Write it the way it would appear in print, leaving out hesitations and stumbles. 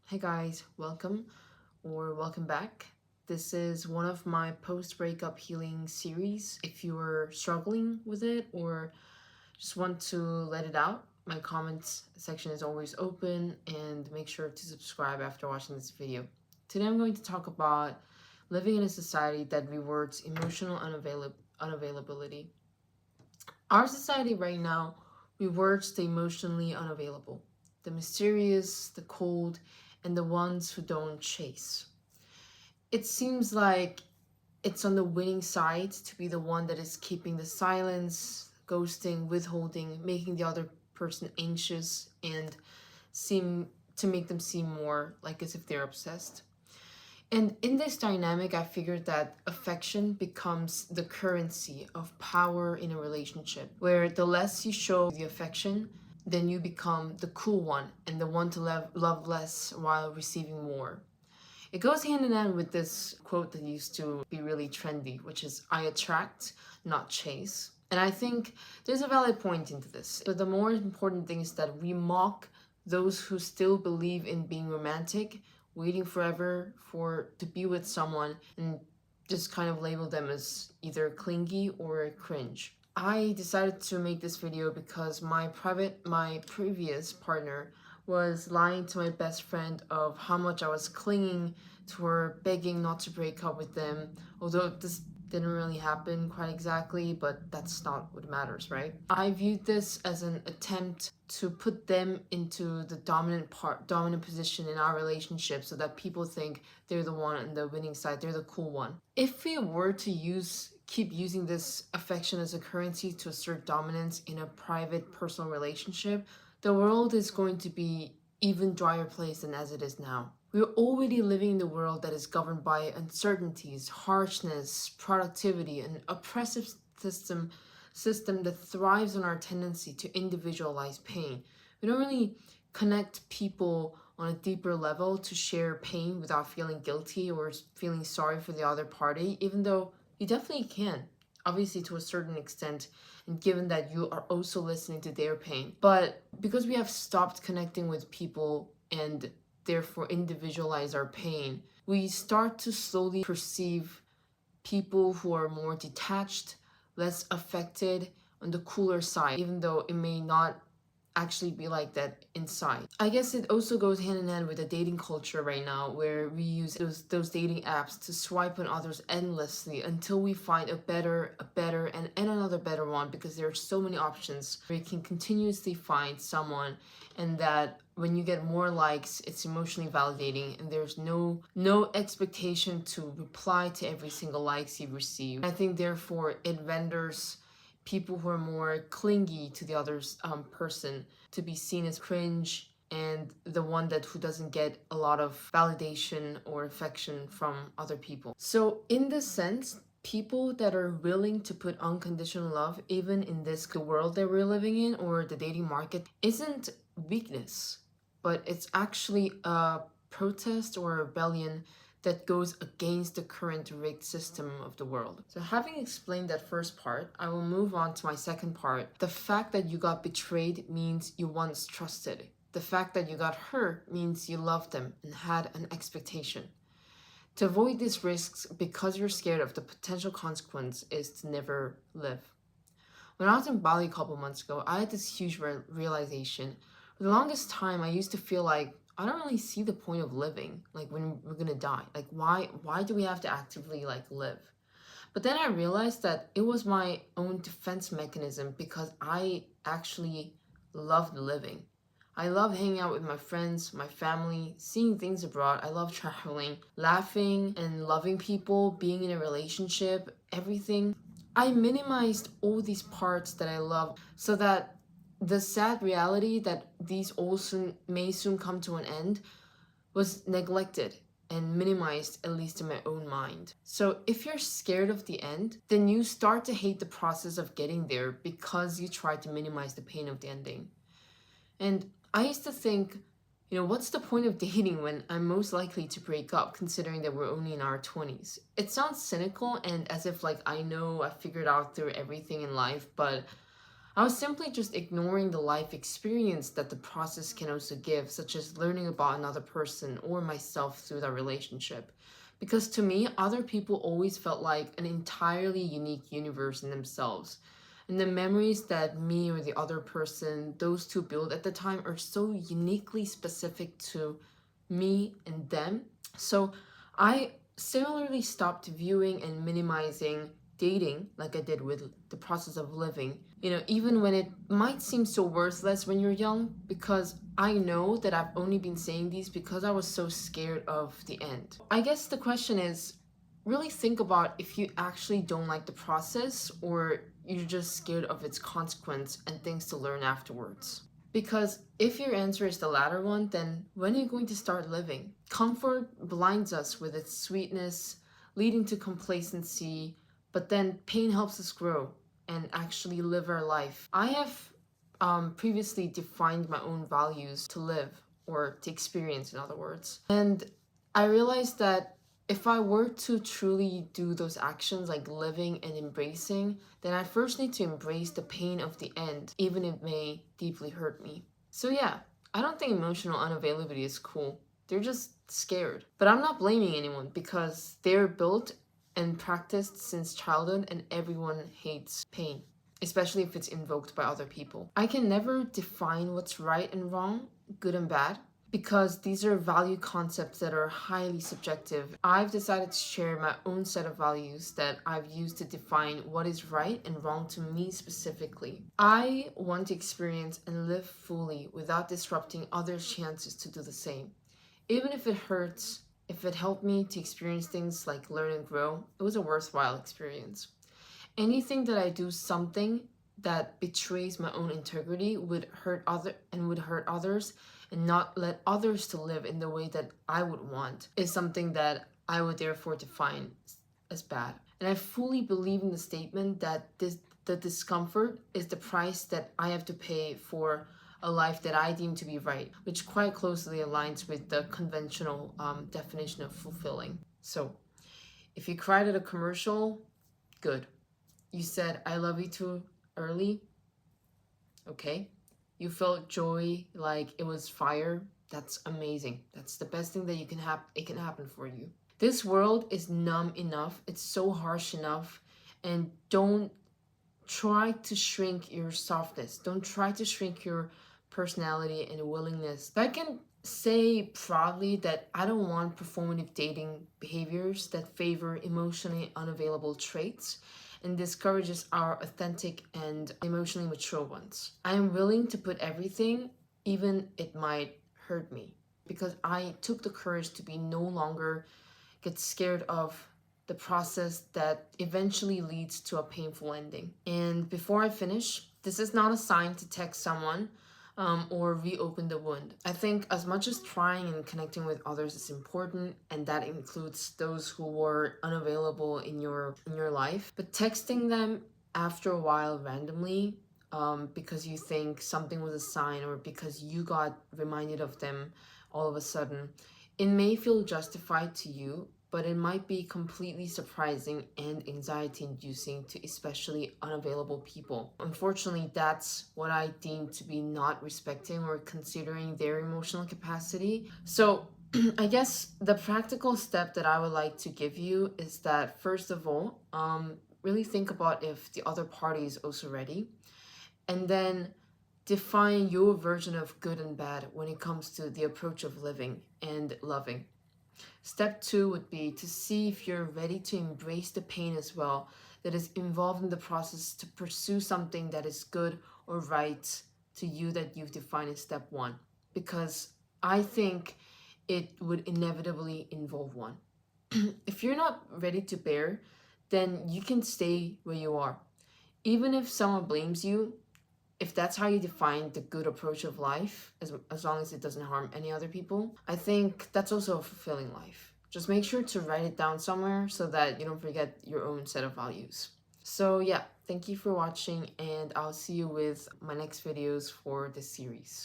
Hey guys, welcome back. This is one of my post-breakup healing series. If you are struggling with it or just want to let it out, my comments section is always open and make sure to subscribe after watching this video. Today I'm going to talk about living in a society that rewards emotional unavailability. Our society right now rewards the emotionally unavailable, the mysterious, the cold, and the ones who don't chase. It seems like it's on the winning side to be the one that is keeping the silence, ghosting, withholding, making the other person anxious, and seem to make them seem more like as if they're obsessed. And in this dynamic, I figured that affection becomes the currency of power in a relationship, where the less you show the affection, then you become the cool one and the one to love less while receiving more. It goes hand in hand with this quote that used to be really trendy, which is I attract, not chase. And I think there's a valid point into this. But the more important thing is that we mock those who still believe in being romantic, waiting forever for to be with someone, and just kind of label them as either clingy or cringe. I decided to make this video because my previous partner was lying to my best friend of how much I was clinging to her, begging not to break up with them, although this didn't really happen quite exactly, but that's not what matters, right? I viewed this as an attempt to put them into the dominant position in our relationship so that people think they're the one on the winning side, they're the cool one. If we were to keep using this affection as a currency to assert dominance in a private personal relationship, the world is going to be even drier place than as it is now. We're already living in a world that is governed by uncertainties, harshness, productivity, an oppressive system that thrives on our tendency to individualize pain. We don't really connect people on a deeper level to share pain without feeling guilty or feeling sorry for the other party, even though you definitely can, obviously to a certain extent, and given that you are also listening to their pain. But because we have stopped connecting with people and therefore individualize our pain, we start to slowly perceive people who are more detached, less affected, on the cooler side, even though it may not actually be like that inside. I guess it also goes hand in hand with the dating culture right now, where we use those dating apps to swipe on others endlessly until we find a better, and another better one, because there are so many options where you can continuously find someone, and that when you get more likes, it's emotionally validating, and there's no expectation to reply to every single likes you receive. I think therefore it renders people who are more clingy to the other person to be seen as cringe and the one that who doesn't get a lot of validation or affection from other people. So in this sense, people that are willing to put unconditional love even in this world that we're living in, or the dating market, isn't weakness, but it's actually a protest or a rebellion that goes against the current rigged system of the world. So having explained that first part, I will move on to my second part. The fact that you got betrayed means you once trusted. The fact that you got hurt means you loved them and had an expectation. To avoid these risks, because you're scared of the potential consequence, is to never live. When I was in Bali a couple months ago, I had this huge realization. For the longest time, I used to feel like I don't really see the point of living, like when we're gonna die. Like why do we have to actively like live? But then I realized that it was my own defense mechanism, because I actually loved living. I love hanging out with my friends, my family, seeing things abroad. I love traveling, laughing and loving people, being in a relationship, everything. I minimized all these parts that I love so that the sad reality that these also may soon come to an end was neglected and minimized, at least in my own mind. So if you're scared of the end, then you start to hate the process of getting there because you try to minimize the pain of the ending. And I used to think, what's the point of dating when I'm most likely to break up, considering that we're only in our 20s? It sounds cynical and as if like I know I figured out through everything in life, but I was simply just ignoring the life experience that the process can also give, such as learning about another person or myself through that relationship. Because to me, other people always felt like an entirely unique universe in themselves. And the memories that me or the other person, those two build at the time, are so uniquely specific to me and them. So I similarly stopped viewing and minimizing dating like I did with the process of living. Even when it might seem so worthless when you're young, because I know that I've only been saying these because I was so scared of the end. I guess the question is, really think about if you actually don't like the process or you're just scared of its consequence and things to learn afterwards. Because if your answer is the latter one, then when are you going to start living? Comfort blinds us with its sweetness, leading to complacency, but then pain helps us grow and actually live our life. I have previously defined my own values to live or to experience, in other words. And I realized that if I were to truly do those actions like living and embracing, then I first need to embrace the pain of the end, even if it may deeply hurt me. So, yeah, I don't think emotional unavailability is cool. They're just scared. But I'm not blaming anyone because they're built and practiced since childhood, and everyone hates pain, especially if it's invoked by other people. I can never define what's right and wrong, good and bad, because these are value concepts that are highly subjective. I've decided to share my own set of values that I've used to define what is right and wrong to me specifically. I want to experience and live fully without disrupting others' chances to do the same. Even if it hurts, if it helped me to experience things like learn and grow, it was a worthwhile experience. Anything that I do something that betrays my own integrity would hurt others and not let others to live in the way that I would want is something that I would therefore define as bad. And I fully believe in the statement that the discomfort is the price that I have to pay for a life that I deem to be right, which quite closely aligns with the conventional definition of fulfilling. So, if you cried at a commercial, good. You said I love you too early, okay? You felt joy like it was fire. That's amazing. That's the best thing that you can have. It can happen for you. This world is numb enough. It's so harsh enough, and don't try to shrink your softness. Don't try to shrink your personality and willingness. I can say proudly that I don't want performative dating behaviors that favor emotionally unavailable traits and discourages our authentic and emotionally mature ones. I am willing to put everything, even it might hurt me, because I took the courage to be no longer get scared of the process that eventually leads to a painful ending. And before I finish, this is not a sign to text someone or reopen the wound. I think as much as trying and connecting with others is important, and that includes those who were unavailable in your life, but texting them after a while randomly because you think something was a sign or because you got reminded of them all of a sudden, it may feel justified to you, but it might be completely surprising and anxiety inducing to especially unavailable people. Unfortunately, that's what I deem to be not respecting or considering their emotional capacity. So, I guess the practical step that I would like to give you is that, first of all, really think about if the other party is also ready, and then define your version of good and bad when it comes to the approach of living and loving. Step two would be to see if you're ready to embrace the pain as well that is involved in the process to pursue something that is good or right to you that you've defined in step one. Because I think it would inevitably involve one. If you're not ready to bear, then you can stay where you are. Even if someone blames you, if that's how you define the good approach of life, as long as it doesn't harm any other people, I think that's also a fulfilling life. Just make sure to write it down somewhere so that you don't forget your own set of values. So yeah, thank you for watching, and I'll see you with my next videos for this series.